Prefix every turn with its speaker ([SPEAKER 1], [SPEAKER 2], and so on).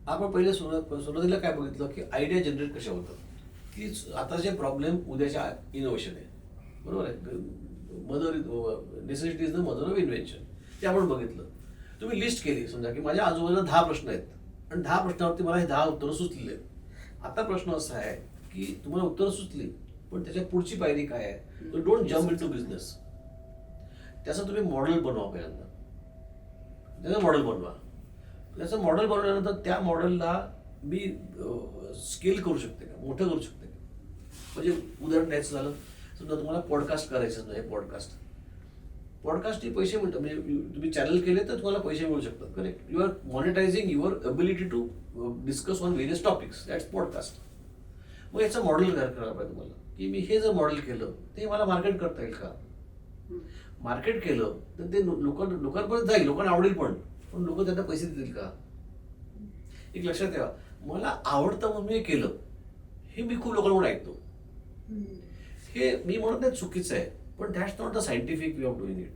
[SPEAKER 1] आपण पहिले सुरुवातीला काय बघितलं की आयडिया जनरेट कशा होतात, की आताचे प्रॉब्लेम उद्याच्या इनोव्हेशन आहे. बरोबर आहे. Mother necessity is the mother of invention. ते आपण बघितलं. तुम्ही लिस्ट केली, समजा की माझ्या आजूबाजूला 10 प्रश्न आहेत आणि 10 प्रश्नावरती मला हे 10 उत्तरं सुचलेली आहेत. आता प्रश्न असा आहे की तुम्हाला उत्तरं सुचली, पण त्याच्या पुढची पायरी काय आहे? Don't jump into business. त्याचं तुम्ही मॉडेल बनवा पहिल्यांदा. त्याचं मॉडेल बनवा. त्याचं मॉडेल बनवल्यानंतर त्या मॉडेलला मी स्केल करू शकते का, मोठं करू शकते का. म्हणजे उदाहरण द्यायचं झालं, समजा तुम्हाला पॉडकास्ट करायचं नाही. पॉडकास्टचे पैसे मिळतात, म्हणजे तुम्ही चॅनल केले तर तुम्हाला पैसे मिळू शकतात. Correct. You are monetising your ability to discuss on various topics. That's podcast. मग याचं मॉडेल तयार करायला पाहिजे तुम्हाला, की मी हे जर मॉडेल केलं ते मला मार्केट करता येईल का. मार्केट केलं तर ते लोकांपर्यंत जाईल, लोकांना आवडेल पण लोक त्यांना पैसे देतील का. एक लक्षात ठेवा, मला आवडतं म्हणून मी केलं, हे मी खूप लोकांकडून ऐकतो. हे मी म्हणत नाही चुकीचं आहे, पण that's not the scientific way of doing it.